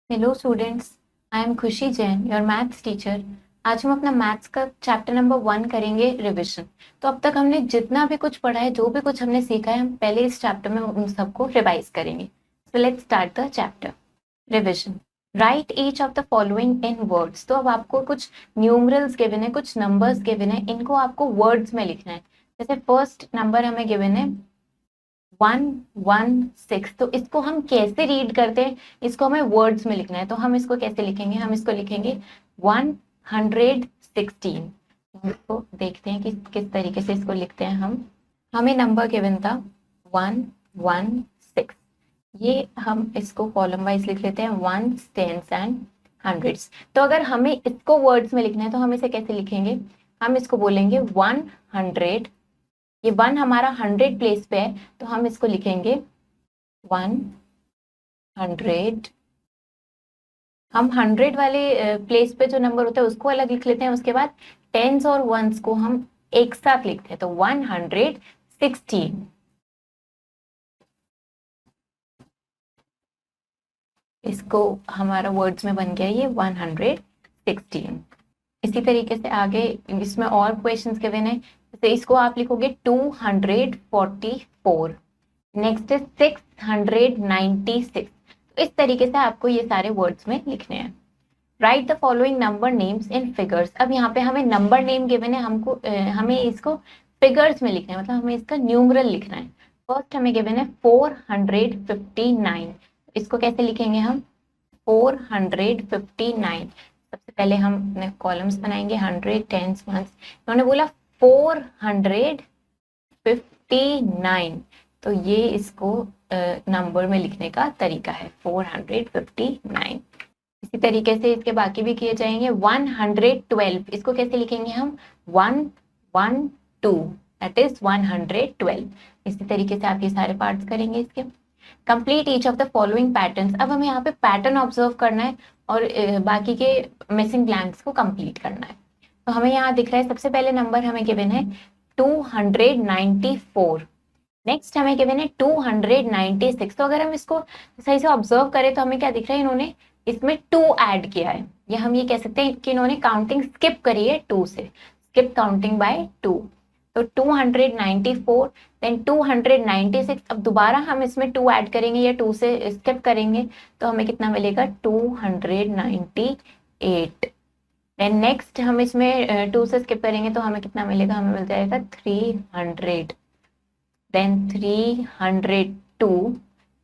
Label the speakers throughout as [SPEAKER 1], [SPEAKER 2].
[SPEAKER 1] Hello students, I am खुशी Jain, your maths teacher. आज हम अपना मैथ्स का चैप्टर नंबर 1 करेंगे रिवीजन। तो अब तक हमने जितना भी कुछ पढ़ा है, जो भी कुछ हमने सीखा है, हम पहले इस चैप्टर में उन सबको रिवाइज करेंगे। So let's start the chapter. Revision. Right each of the following in words. तो अब आपको कुछ न्यूमरल्स गिवन है, कुछ नंबर्स गिवन है, इनको आपको वर्ड्स में लिखना है। जैसे फर्स्ट नंबर हमें गिवन है 116। तो इसको हम कैसे रीड करते हैं, इसको हमें वर्ड्स में लिखना है। तो हम इसको कैसे लिखेंगे, हम इसको लिखेंगे 116। हम इसको देखते हैं कि किस तरीके से इसको लिखते हैं हम। हमें नंबर गिवन था 116। ये हम इसको कॉलम वाइज लिख लेते हैं, वंस, टेंस एंड हंड्रेड्स। तो अगर हमें इसको वर्ड्स में लिखना है तो हम इसे कैसे लिखेंगे, हम इसको बोलेंगे 100। ये 1 हमारा 100 प्लेस पे है, तो हम इसको लिखेंगे 100। हम 100 वाले प्लेस पे जो नंबर होता है उसको अलग लिख लेते हैं। उसके बाद टेंस और वंस को हम एक साथ लिखते हैं, तो 116। इसको हमारा वर्ड्स में बन गया ये 116। इसी तरीके से आगे इसमें और क्वेश्चंस गिवन है। जैसे इसको आप लिखोगे 244। नेक्स्ट है 696। तो इस तरीके से आपको ये सारे वर्ड्स में लिखने हैं। Right the following number names in figures. अब यहाँ पे हमें नंबर नेम गिवन है, हमको हमें इसको फिगर्स में लिखना है, मतलब हमें इसका न्यूमरल लिखना है। फर्स्ट हमें गिवन है 459। इसको कैसे लिखेंगे हम, 459। सबसे पहले हम कॉलम्स बनाएंगे, 100, टेंस, वंस। उन्होंने बोला 459, तो ये इसको नंबर में लिखने का तरीका है, 459। इसी तरीके से इसके बाकी भी किए जाएंगे। 112, इसको कैसे लिखेंगे हम, 112, दैट इज 112। इसी तरीके से आप ये सारे पार्ट्स करेंगे इसके। Complete each of the following patterns. अब हमें यहाँ पे पैटर्न ऑब्जर्व करना है और बाकी के मिसिंग ब्लैंक्स को कंप्लीट करना है। तो हमें यहाँ दिख रहा है सबसे पहले नंबर हमें गिवन है 294। नेक्स्ट हमें गिवन है 296। तो अगर हम इसको सही से ऑब्जर्व करें तो हमें क्या दिख रहा है, इन्होंने इसमें 2 ऐड किया है, या हम ये कह सकते हैं कि इन्होंने काउंटिंग स्किप करी है 2 से, स्किप काउंटिंग बाय 2। तो 294, देन 296। अब दोबारा हम इसमें 2 ऐड करेंगे या 2 से स्किप करेंगे, तो हमें कितना मिलेगा, 298। देन नेक्स्ट हम इसमें 2 से स्किप करेंगे तो हमें कितना मिलेगा, हमें मिल जाएगा 300। then 302,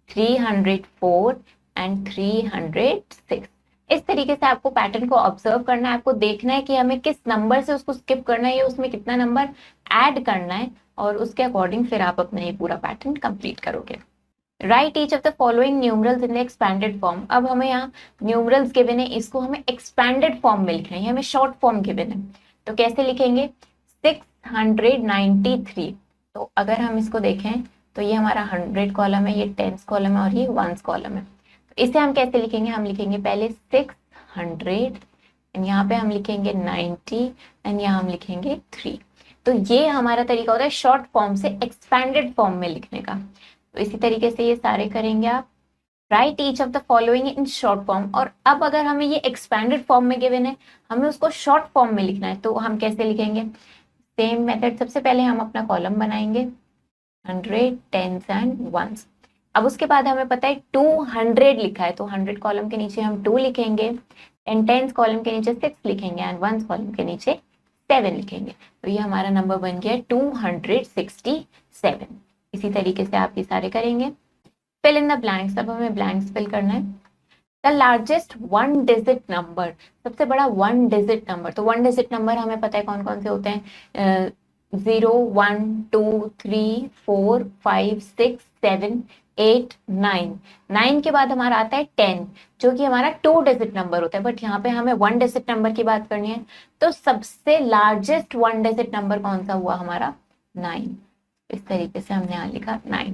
[SPEAKER 1] 304 and 306। इस तरीके से आपको पैटर्न को ऑब्जर्व करना है, आपको देखना है कि हमें किस नंबर से उसको स्किप करना है या उसमें कितना नंबर ऐड करना है, और उसके अकॉर्डिंग फिर आप अपना ये पूरा पैटर्न कंप्लीट करोगे। Right each of the following numerals in the expanded form. अब हमें यहाँ न्यूमरल्स गिवन है, इसको हमें एक्सपैंडेड फॉर्म में लिखना है, हमें शॉर्ट फॉर्म गिवन है। तो कैसे लिखेंगे, 693। तो अगर हम इसको देखें तो ये हमारा 100 कॉलम है, ये टेंस कॉलम है और ये वंस कॉलम है। तो इसे हम कैसे लिखेंगे, हम लिखेंगे पहले 600 एंड यहाँ पे हम लिखेंगे 90 एंड यहाँ हम लिखेंगे 3। तो ये हमारा तरीका होता है शॉर्ट फॉर्म से एक्सपैंडेड फॉर्म में लिखने का। तो इसी तरीके से ये सारे करेंगे आप। Right each of the following in short form. और अब अगर हमें ये एक्सपैंडेड फॉर्म में गिवन है, हमें उसको शॉर्ट फॉर्म में लिखना है, तो हम कैसे लिखेंगे, सेम मेथड। सबसे पहले हम अपना कॉलम बनाएंगे 100, टेंस एंड वंस। अब उसके बाद हमें पता है 200 लिखा है, तो 100 कॉलम के नीचे हम 2 लिखेंगे एंड टेंस कॉलम के नीचे 6 लिखेंगे एंड वंस कॉलम के नीचे 7 लिखेंगे। तो ये हमारा नंबर बन गया 267। इसी तरीके से आप ये सारे करेंगे। Fill in the blanks. अब हमें ब्लैंक्स फिल करना है। द लार्जेस्ट 1 डिजिट नंबर, सबसे बड़ा 1 डिजिट नंबर। तो 1 डिजिट नंबर हमें पता है कौन कौन से होते हैं, 0, 1, 2, 3, 4, 5, 6, 7, 8, 9। 9 के बाद हमारा आता है 10, जो कि हमारा 2 डिजिट नंबर होता है, बट यहाँ पे हमें 1 डिजिट नंबर की बात करनी है। तो सबसे लार्जेस्ट 1 डिजिट नंबर कौन सा हुआ हमारा, 9। इस तरीके से हमने यहाँ लिखा 9।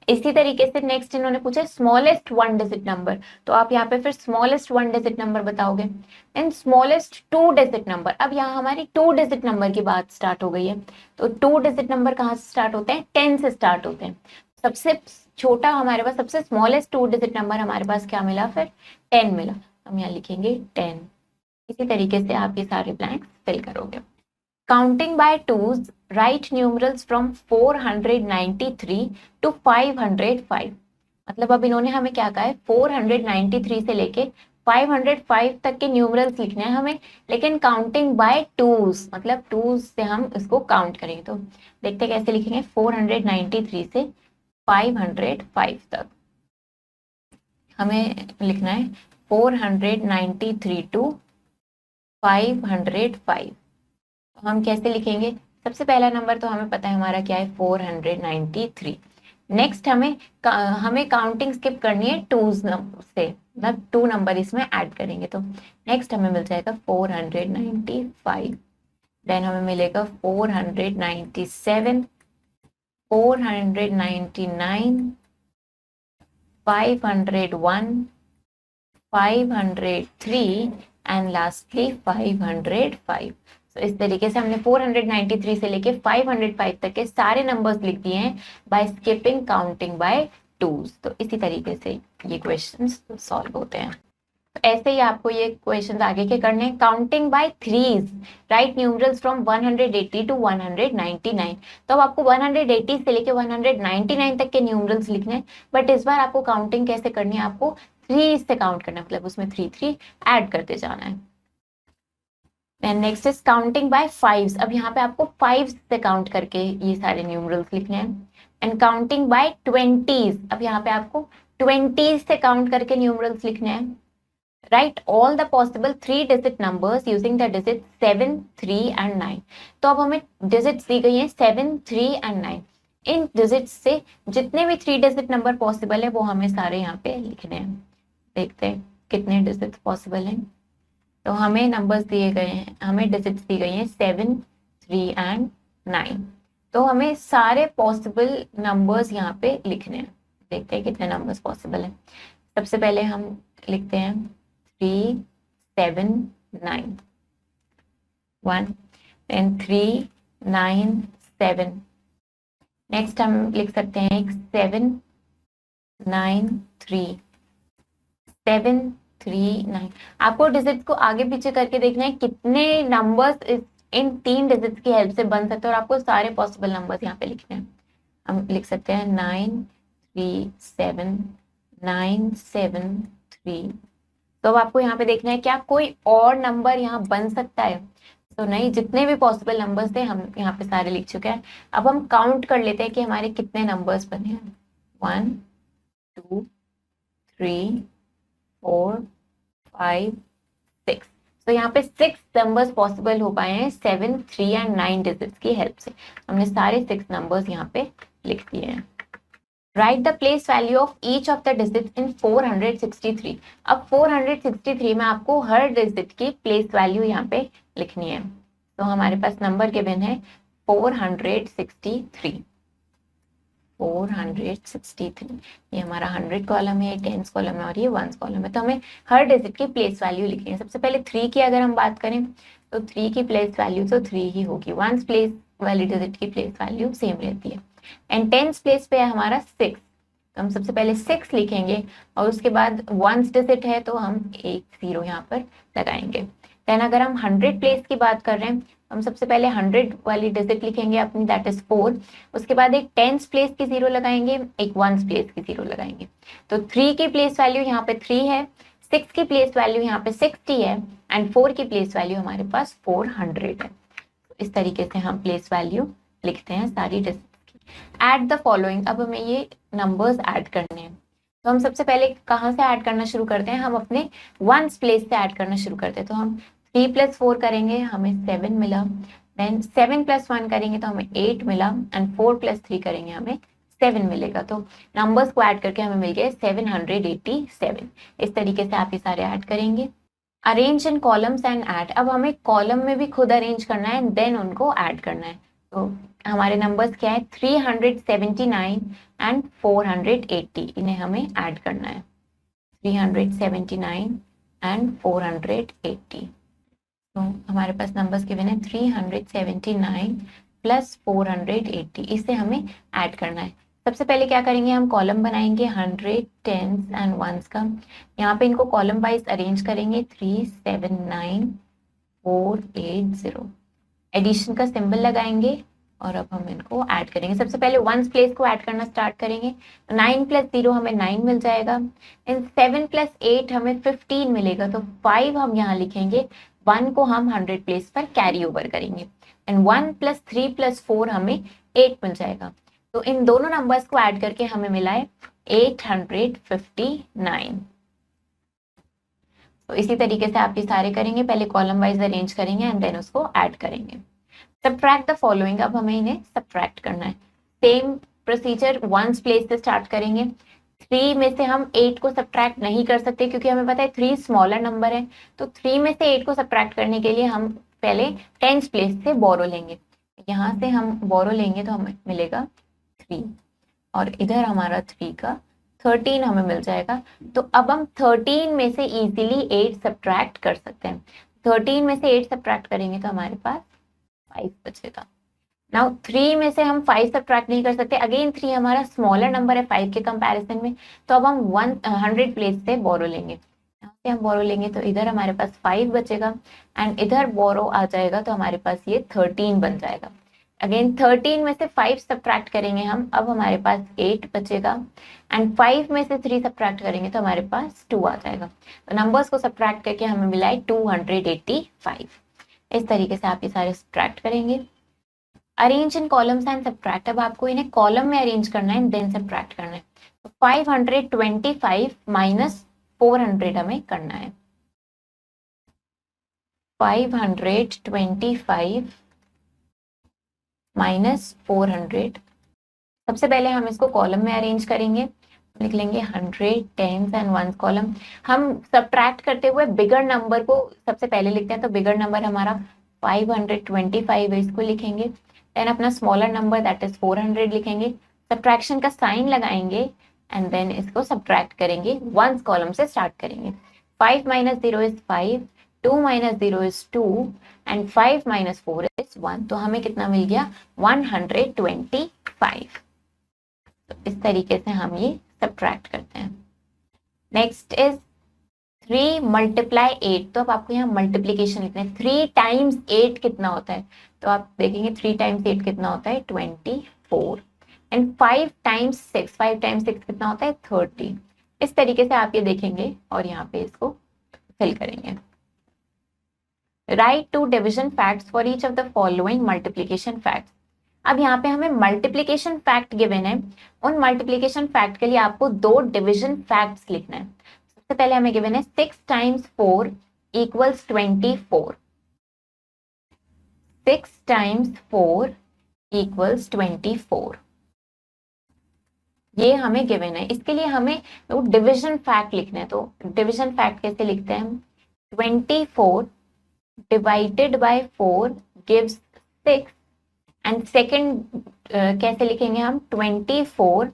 [SPEAKER 1] इसी तरीके से नेक्स्ट इन्होंने पूछा स्मॉलेस्ट 1 डिजिट नंबर, तो आप यहाँ पे फिर स्मॉलेस्ट 1 डिजिट नंबर बताओगे। And smallest 2 digit number. अब यहाँ हमारी 2 डिजिट नंबर की बात स्टार्ट हो गई है। तो 2 डिजिट नंबर कहाँ से स्टार्ट होते हैं, 10 से स्टार्ट होते हैं। सबसे छोटा हमारे पास सबसे स्मॉलेस्ट 2 डिजिट नंबर हमारे पास क्या मिला, फिर 10 मिला। हम यहाँ लिखेंगे 10। इसी तरीके से आप ये सारे ब्लैंक्स फिल करोगे। Counting by twos, write numerals from 493 to 505। मतलब अब इन्होंने हमें क्या कहा है, 493 से लेके 505 तक के न्यूमरल्स लिखने हैं हमें, लेकिन काउंटिंग बाय टूज, मतलब टूज से हम इसको काउंट करेंगे। तो देखते कैसे लिखेंगे, 493 से 505 तक हमें लिखना है 493 टू 505। तो हम कैसे लिखेंगे, सबसे पहला नंबर तो हमें पता है हमारा क्या है, 493। नेक्स्ट हमें काउंटिंग स्किप करनी है टूज से, मतलब 2 नंबर इसमें ऐड करेंगे। तो नेक्स्ट हमें मिल जाएगा 495, देन हमें मिलेगा 497, 499, 501, 503 एंड लास्टली 505। तो इस तरीके से हमने 493 से लेके 505 तक के सारे नंबर्स लिख दिए हैं by skipping counting by twos. तो इसी तरीके से ये क्वेश्चंस सॉल्व होते हैं। तो ऐसे ही आपको ये क्वेश्चंस आगे के करने हैं। Counting by threes, write numerals from 180 to 199। तो अब आपको 180 से लेके 199 तक के न्यूमरल्स लिखने हैं, बट इस बार आपको काउंटिंग कैसे करनी है, आपको 3 से काउंट करना है, मतलब उसमें 3 ऐड करते जाना है। Then next is counting by fives. अब यहाँ पे आपको 5 से काउंट करके ये सारे न्यूमरल्स लिखने हैं। एंड काउंटिंग बाय 20s, अब यहाँ पे आपको 20s से काउंट करके न्यूमरल्स लिखने हैं। Right all the possible 3 digit numbers using the digit 7, 3 and 9। तो अब हमें डिजिट्स दी गई हैं 7, 3 एंड 9। इन डिजिट्स से जितने भी 3 डिजिट नंबर पॉसिबल है वो हमें सारे यहाँ पे लिखने हैं। देखते हैं कितने डिजिट्स पॉसिबल हैं। तो हमें नंबर्स दिए गए हैं, हमें डिजिट्स दी गई हैं 7, 3 एंड 9। तो हमें सारे पॉसिबल नंबर्स यहाँ पे लिखने हैं। देखते हैं कितने नंबर्स पॉसिबल हैं। सबसे पहले हम लिखते हैं 3, 7, 9, 1, then 3, 9, 7। नेक्स्ट हम लिख सकते हैं 7, 9, 3, 7, 3, 9। आपको डिजिट्स को आगे पीछे करके देखना है कितने नंबर्स इन 3 डिजिट्स की हेल्प से बन सकते हैं, और आपको सारे पॉसिबल नंबर्स यहाँ पे लिखने हैं। हम लिख सकते हैं 9, 3, 7, 9, 7, 3। तो अब आपको यहाँ पे देखना है क्या कोई और नंबर यहाँ बन सकता है, तो नहीं, जितने भी पॉसिबल नंबर्स थे हम यहाँ पे सारे लिख चुके हैं। अब हम काउंट कर लेते हैं कि हमारे कितने नंबर्स बने हैं। 1, 2, 3, 4, 5, 6। तो यहाँ पे 6 नंबर्स पॉसिबल हो पाए हैं 7, 3 एंड 9 डिजिट्स की हेल्प से। हमने सारे 6 नंबर्स यहाँ पे लिख दिए हैं। Right the place value of each of the digit in 463। अब 463 में आपको हर डिजिट की प्लेस वैल्यू यहाँ पे लिखनी है। तो हमारे पास नंबर गिवन है 463। 463 ये हमारा 100 कॉलम है, 10 कॉलम है और ये 1 कॉलम है। तो हमें हर डिजिट की प्लेस वैल्यू लिखनी है। सबसे पहले 3 की अगर हम बात करें तो 3 की प्लेस वैल्यू तो 3 ही होगी। 1 प्लेस वाली डिजिट की प्लेस वैल्यू सेम रहती है। एंड 10 प्लेस पे है हमारा 6। तो हम सबसे पहले 6 लिखेंगे और उसके बाद 1 डिजिट है तो हम एक 0 यहाँ पर लगाएंगे। देन अगर हम 100 प्लेस की बात कर रहे हैं, हम सबसे पहले 100 वाली डिजिट लिखेंगे अपनी, दैट इज 4। उसके बाद एक 10 प्लेस की 0 लगाएंगे, एक 1 प्लेस की 0 लगाएंगे। तो 3 की प्लेस वैल्यू यहाँ पे 3 है, 6 की प्लेस वैल्यू यहाँ पे 60 है एंड 4 की प्लेस वैल्यू हमारे पास 400 है। इस तरीके से हम प्लेस वैल्यू लिखते हैं सारी डिजिट की। ऐड द फॉलोइंग, अब हमें ये नंबर्स ऐड करने हैं। तो हम सबसे पहले कहाँ से ऐड करना शुरू करते हैं, हम अपने 1 प्लेस से ऐड करना शुरू करते हैं। तो हम 3 + 4 करेंगे, हमें 7 मिला। देन 7 + 1 करेंगे तो हमें 8 मिला एंड 4 + 3 करेंगे हमें 7 मिलेगा। तो नंबर्स को ऐड करके हमें मिल गए 787। इस तरीके से आप ये सारे ऐड करेंगे। Arrange in columns and add, अब हमें कॉलम में भी खुद अरेंज करना है देन उनको ऐड करना है। तो हमारे नंबर्स क्या है, 379 एंड 480, इन्हें हमें ऐड करना है। 379 एंड 480। तो हमारे पास नंबर्स गिवन है 379 + 480, इसे हमें ऐड करना है। सबसे पहले क्या करेंगे, हम कॉलम बनाएंगे 100, 10s एंड 1s का। यहाँ पे इनको कॉलम वाइज अरेंज करेंगे 3, 7, 9, 4, 8, 0। एडिशन का सिंबल लगाएंगे और अब हम इनको ऐड करेंगे। सबसे पहले 1s प्लेस को ऐड करना स्टार्ट करेंगे। 9 + 0 हमें 9 मिल जाएगा, एंड 7 + 8 हमें 15 मिलेगा, तो 5 हम यहाँ लिखेंगे। 1 को हम 100 प्लेस पर कैरी ओवर करेंगे, एंड 1 + 3 + 4 हमें 8 मिल जाएगा। तो इन दोनों नंबर्स को ऐड करके हमें मिला है 859। तो इसी तरीके से आप ये सारे करेंगे, पहले कॉलम वाइज अरेंज करेंगे एंड देन उसको ऐड करेंगे। सब्ट्रैक्ट द फॉलोइंग, अब हमें इन्हें सब्ट्रैक्ट करना है। सेम प्रोसीजर 1s प्लेस से स्टार्ट करेंगे। 3 में से हम 8 को सब्ट्रैक्ट नहीं कर सकते क्योंकि हमें पता है 3 स्मॉलर नंबर है, तो 3 में से 8 को सब्ट्रैक्ट करने के लिए हम पहले 10s प्लेस से बोरो लेंगे। यहाँ से हम बोरो लेंगे तो हमें मिलेगा 3, और इधर हमारा 3 का 13 हमें मिल जाएगा। तो अब हम 13 में से इजीली 8 सब्ट्रैक्ट कर सकते हैं। 13 में से 8 सब्ट्रैक्ट करेंगे तो हमारे पास 5 बचेगा। नाउ 3 में से हम 5 सब्ट्रैक्ट नहीं कर सकते, अगेन 3 हमारा स्मॉलर नंबर है 5 के कंपैरिजन में, तो अब हम 100 प्लेस से बोरो लेंगे। यहाँ से हम बोरो लेंगे तो इधर हमारे पास 5 बचेगा, एंड इधर बोरो आ जाएगा तो हमारे पास ये 13 बन जाएगा। अगेन 13 में से 5 सब्ट्रैक्ट करेंगे हम, अब हमारे पास 8 बचेगा, एंड 5 में से 3 सब्ट्रैक्ट करेंगे तो हमारे पास 2 आ जाएगा। तो नंबर्स को सब्ट्रैक्ट करके हमें मिला है 285। इस तरीके से आप ये सारे सब्ट्रैक्ट करेंगे। Arrange in columns and subtract, अब आपको इन्हें कॉलम में अरेंज करना है देन सब्ट्रैक्ट करना है। तो 525 माइनस 400 हमें करना है। 525 माइनस 400, सबसे पहले हम इसको कॉलम में अरेंज करेंगे। लिख लेंगे 100, 10s एंड 1s कॉलम। हम सब्ट्रैक्ट करते हुए बिगर नंबर को सबसे पहले लिखते हैं, तो बिगर नंबर हमारा 525 है, इसको लिखेंगे। देन अपना स्मॉलर नंबर दैट इज 400 लिखेंगे, सब्ट्रैक्शन का साइन लगाएंगे एंड देन इसको सब्ट्रैक्ट करेंगे। 1s कॉलम से स्टार्ट करेंगे। 5 - 0 इज 5, 2 - 0 इज 2, एंड 5 - 4 इज 1। तो हमें कितना मिल गया, 125। तो इस तरीके से हम ये सब्ट्रैक्ट करते हैं। नेक्स्ट इज 3 × 8, तो अब आपको यहाँ मल्टीप्लीकेशन लिखना है। 3 टाइम्स 8 कितना होता है, तो आप देखेंगे 3 टाइम्स 8 कितना होता है, 24, एंड 5 टाइम्स 6, 5 टाइम्स 6 कितना होता है, 30। इस तरीके से आप ये देखेंगे और यहाँ पे इसको फिल करेंगे। Right 2 division facts for each of the following multiplication facts. अब यहाँ पे हमें मल्टीप्लीकेशन फैक्ट गिवन है, उन मल्टीप्लीकेशन फैक्ट के लिए आपको 2 डिविजन फैक्ट्स लिखना है। सबसे पहले हमें गिवन है 6 टाइम्स 4 इक्वल्स 24। 6 टाइम्स 4 इक्वल्स 24, ये हमें गिवन है। इसके लिए हमें डिविजन फैक्ट लिखना है। तो डिविजन फैक्ट कैसे लिखते हैं हम, 24 divided by 4 gives 6, and second कैसे लिखेंगे हम, 24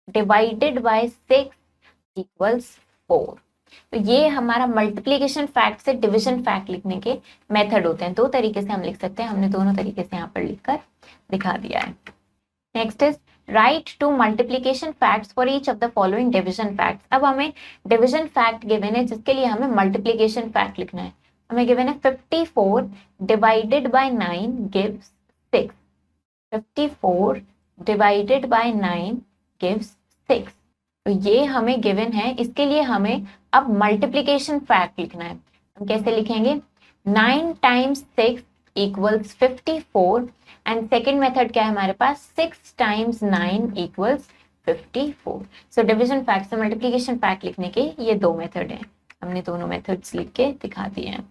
[SPEAKER 1] डिवाइडेड बाय 6 इक्वल्स 4। तो ये हमारा मल्टीप्लीकेशन फैक्ट से डिविजन फैक्ट लिखने के मेथड होते हैं। 2 तरीके से हम लिख सकते हैं, हमने दोनों तरीके से यहाँ पर लिखकर दिखा दिया है। Next is right 2 multiplication facts for each of the following division facts. अब हमें डिविजन फैक्ट गिवन है जिसके लिए हमें मल्टीप्लीकेशन फैक्ट लिखना है। हमें गिवन है 54 divided by 9 gives 6। 54 divided by 9 gives 6। तो ये हमें गिवन है, इसके लिए हमें अब मल्टीप्लीकेशन फैक्ट लिखना है। हम कैसे लिखेंगे, 9 times 6 equals 54, and second method क्या है हमारे पास, 6 टाइम्स 9 इक्वल्स 54। सो डिविजन फैक्ट से मल्टीप्लीकेशन फैक्ट लिखने के ये 2 मेथड हैं। हमने दोनों मेथड्स लिख के दिखा दिए हैं।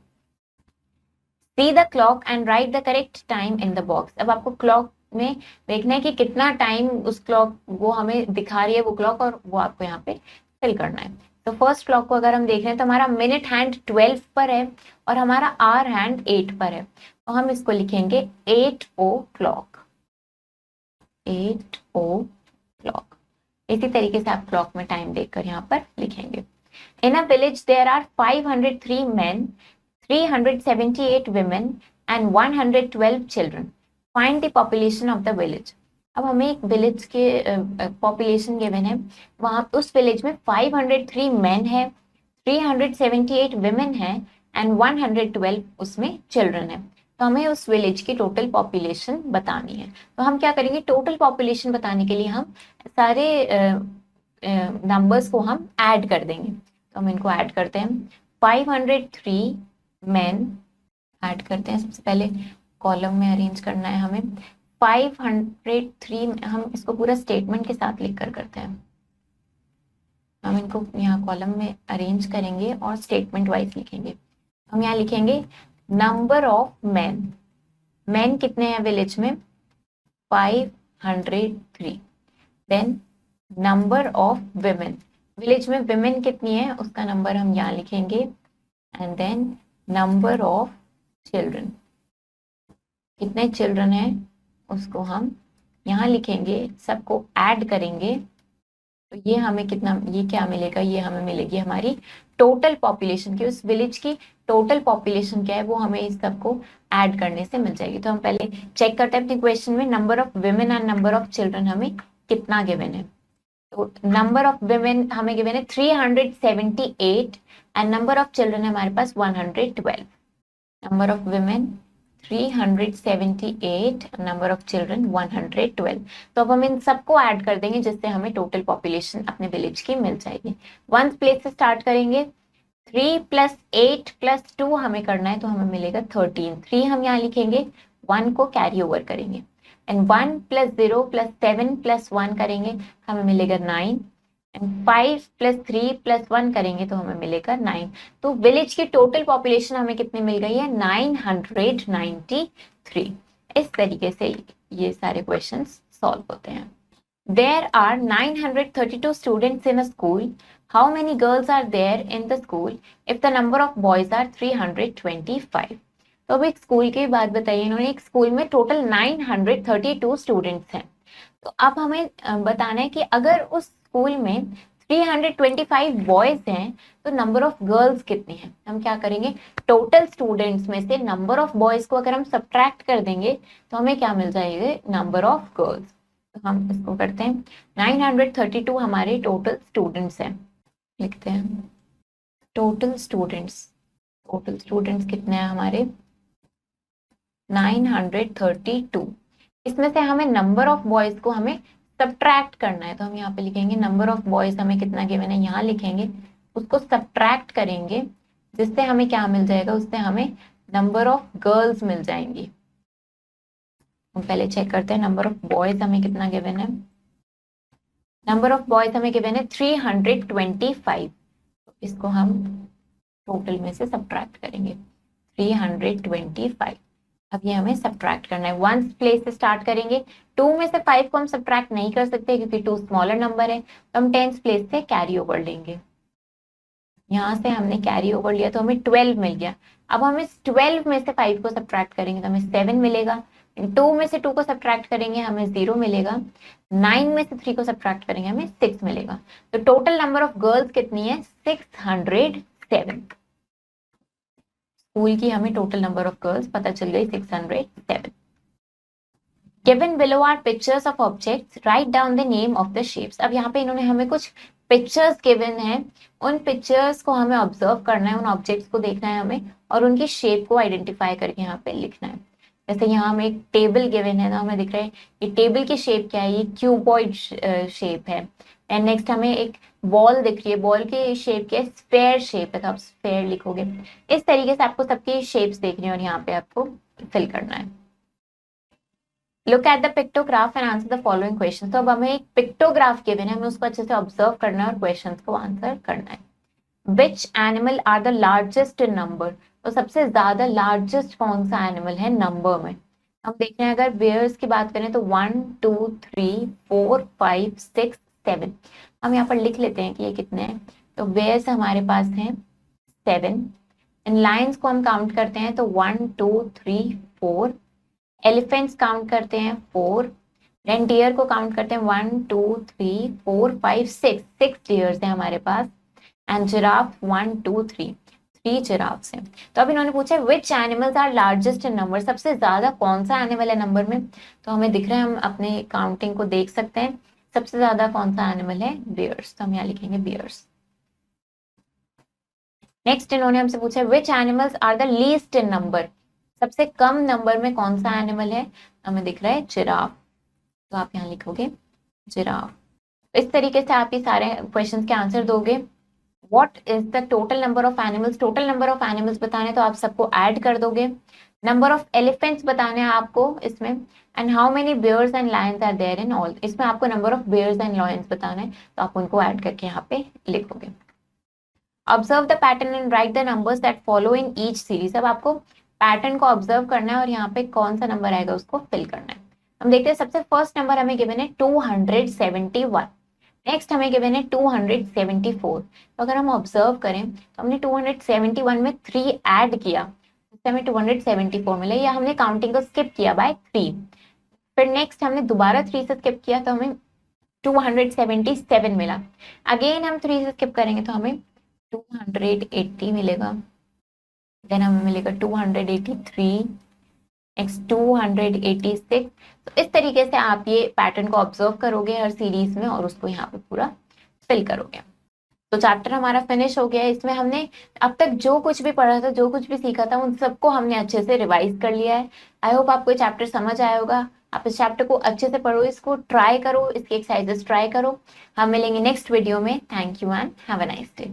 [SPEAKER 1] See the clock and right the correct time in the box. अब आपको क्लॉक में देखना है कि कितना टाइम उस क्लॉक वो हमें दिखा रही है वो क्लॉक, और वो आपको यहाँ पे फिल करना है। तो फर्स्ट क्लॉक को अगर हम देख रहे हैं तो हमारा मिनट हैंड 12 पर है और हमारा आवर हैंड 8 पर है, तो हम इसको लिखेंगे 8 o'clock। 8 o'clock। इसी तरीके से आप क्लॉक में टाइम देखकर यहाँ पर लिखेंगे। In a village there are 503 men, 378 women and 112 children. Find the population of the village. अब हमें एक विलेज के पॉपुलेशन गिवन है, वहाँ उस विलेज में 503 मेन है, 378 विमेन है एंड 112 उसमें चिल्ड्रन है। तो हमें उस विलेज की टोटल पॉपुलेशन बतानी है। तो हम क्या करेंगे, टोटल पॉपुलेशन बताने के लिए हम सारे नंबर्स को हम ऐड कर देंगे। तो हम इनको ऐड करते हैं। 503 मेन ऐड करते हैं। सबसे पहले कॉलम में अरेंज करना है हमें। 503 हम इसको पूरा स्टेटमेंट के साथ लिख कर करते हैं। हम इनको यहाँ कॉलम में अरेंज करेंगे और स्टेटमेंट वाइज लिखेंगे। हम यहाँ लिखेंगे नंबर ऑफ मैन। मैन कितने हैं विलेज में, 503। Then number of women, village में विमेन कितनी है उसका नंबर हम यहाँ लिखेंगे। And then number of children, कितने चिल्ड्रन है उसको हम यहाँ लिखेंगे, सबको ऐड करेंगे। तो ये हमें कितना, ये क्या मिलेगा, ये हमें मिलेगी हमारी टोटल पॉपुलेशन की, उस विलेज की टोटल पॉपुलेशन क्या है वो हमें इस सबको ऐड करने से मिल जाएगी। तो हम पहले चेक करते हैं अपने क्वेश्चन में number of women and number of children हमें कितना गिवन है। तो नंबर ऑफ विमेन हमें गिवन है 378 एंड नंबर ऑफ चिल्ड्रन है हमारे पास 112। Number of women 378, number of children 112। तो अब हम इन सबको ऐड कर देंगे जिससे हमें टोटल पॉपुलेशन अपने विलेज की मिल जाएगी। वन प्लेस से स्टार्ट करेंगे। 3 + 8 + 2 हमें करना है, तो हमें मिलेगा 13। 3 हम यहाँ लिखेंगे, 1 को कैरी ओवर करेंगे एंड 1 + 0 + 7 + 1 करेंगे, हमें मिलेगा 9 एंड 5 + 3 + 1 करेंगे तो हमें मिलेगा 9। तो विलेज की टोटल पॉपुलेशन हमें कितनी मिल गई है, 993। इस तरीके से ये सारे क्वेश्चंस सॉल्व होते हैं। There are 932 students in a school. How many girls are there in the school if the number of boys are 325? तो अब एक स्कूल की बात बताइए इन्होंने। एक स्कूल में टोटल 932 स्टूडेंट्स हैं। तो अब हमें बताना है कि अगर उस स्कूल में 325 बॉयज हैं तो नंबर ऑफ गर्ल्स कितनी है। हम क्या करेंगे, टोटल स्टूडेंट्स में से नंबर ऑफ बॉयज को अगर हम सब्ट्रैक्ट कर देंगे तो हमें क्या मिल जाएगा, नंबर ऑफ गर्ल्स। तो हम इसको करते हैं, 932 हमारे टोटल स्टूडेंट्स हैं। लिखते हैं टोटल स्टूडेंट्स। टोटल स्टूडेंट्स कितने हैं हमारे, 932। इसमें से हमें नंबर ऑफ बॉयज को हमें सब्ट्रैक्ट करना है। तो हम यहाँ पे लिखेंगे नंबर ऑफ बॉयज हमें कितना गिवन है, यहाँ लिखेंगे, उसको सब्ट्रैक्ट करेंगे जिससे हमें क्या मिल जाएगा, उससे हमें नंबर ऑफ गर्ल्स मिल जाएंगी। हम पहले चेक करते हैं नंबर ऑफ बॉयज हमें कितना गिवन है। नंबर ऑफ बॉयज हमें गिवन है 325। इसको हम टोटल में से सब्ट्रैक्ट करेंगे, 325। अब ये हमें सब्ट्रैक्ट करना है। 1 प्लेस से स्टार्ट करेंगे। 2 में से 5 को हम सब्ट्रैक्ट नहीं कर सकते क्योंकि 2 स्मॉलर नंबर है, तो हम 10th प्लेस से कैरी ओवर लेंगे। यहाँ से हमने कैरी ओवर लिया तो हमें 12 मिल गया। अब हम इस 12 में से 5 को सब्ट्रैक्ट करेंगे तो हमें 7 मिलेगा। 2 में से 2 को सब्ट्रैक्ट करेंगे हमें 0 मिलेगा। 9 में से 3 को सब्ट्रैक्ट करेंगे हमें 6 मिलेगा। तो टोटल नंबर ऑफ गर्ल्स कितनी है, 607। स्कूल की हमें टोटल नंबर ऑफ गर्ल्स पता चल गई 607। Given below are pictures of objects. Write down the name of the shapes. अब यहाँ पे इन्होंने हमें कुछ पिक्चर्स गिवन है, उन पिक्चर्स को हमें ऑब्जर्व करना है, उन ऑब्जेक्ट्स को देखना है हमें और उनकी शेप को आइडेंटिफाई करके यहाँ पे लिखना है। जैसे यहाँ हमें एक टेबल गिवन है ना, हमें दिख रहा है ये टेबल की शेप क्या है, ये क्यूबॉइड शेप है। एंड नेक्स्ट हमें एक बॉल दिख रही है, बॉल की शेप क्या है, स्फेयर शेप है, तो आप स्फेयर लिखोगे। इस तरीके से आपको सबकी शेप्स देखनी है और यहाँ पे आपको फिल करना है। Look at the pictograph and answer the following question. तो अब हमें एक पिक्टोग्राफ गिवन है, हमें उसको अच्छे से ऑब्जर्व करना है और क्वेश्चंस को आंसर करना है। Which animal are the largest in number. तो सबसे ज्यादा लार्जेस्ट कौन सा एनिमल है नंबर में। हम देख रहे हैं अगर बेयर्स की बात करें तो 1 2 3 4 5 6 7। हम यहाँ पर लिख लेते हैं कि ये कितने हैं। तो बेयर्स हमारे पास हैं 7। इन लायंस को हम काउंट करते हैं तो 1 2 3 4। एलिफेंट्स काउंट करते हैं 4। रेंडियर को काउंट करते हैं 1 2 3 4 5 6 डियर्स है हमारे पास। एंड जिराफ 1 2 3 3 जिराफ से। तो अब इन्होंने पूछा which animals are largest in number, सबसे ज्यादा कौन सा एनिमल है नंबर में। तो हमें दिख रहा है, हम अपने काउंटिंग को देख सकते हैं, सबसे ज्यादा कौन सा एनिमल है, बियर्स। तो हम यहाँ लिखेंगे बियर्स। नेक्स्ट इन्होंने हमसे पूछा which animals are the least in number, सबसे कम नंबर में कौन सा एनिमल है। हमें दिख रहा है जिराफ। तो आप यहाँ लिखोगे जिराफ। इस तरीके से आप ये सारे क्वेश्चंस के आंसर दोगे। What is the total number of animals, total number of animals बताने तो आप सबको ऐड कर दोगे। नंबर ऑफ एलिफेंट्स बताने हैं आपको इसमें, and how many bears and lions are there in all, इसमें आपको number of bears and lions बताना है, तो आप उनको ऐड करके यहाँ पे लिखोगे। Observe the pattern and right the numbers that follow in each series, अब आपको पैटर्न को ऑब्जर्व करना है और यहाँ पे कौन सा नंबर आएगा उसको फिल करना है। हम देखते हैं, सबसे फर्स्ट नंबर हमें गिवन है 271, नेक्स्ट हमें गिवन है 274। तो अगर हम ऑब्जर्व करें तो हमने 271 में 3 ऐड किया, इससे हमें 274 मिला, या हमने काउंटिंग को स्किप किया बाय 3। फिर नेक्स्ट हमने दोबारा 3 से स्किप किया तो हमें 277 मिला। अगेन हम 3 से स्किप करेंगे तो हमें 280 मिलेगा, देन हमें मिलेगा 283, नेक्स्ट 286। तो इस तरीके से आप ये पैटर्न को ऑब्जर्व करोगे हर सीरीज में और उसको यहाँ पे पूरा फिल करोगे। तो चैप्टर हमारा फिनिश हो गया है। इसमें हमने अब तक जो कुछ भी पढ़ा था, जो कुछ भी सीखा था, उन सबको हमने अच्छे से रिवाइज कर लिया है। आई होप आपको ये चैप्टर समझ आया होगा। आप इस चैप्टर को अच्छे से पढ़ो, इसको ट्राई करो, इसकी एक्सरसाइजेस ट्राई करो। हम मिलेंगे नेक्स्ट वीडियो में। Thank you and have a nice day.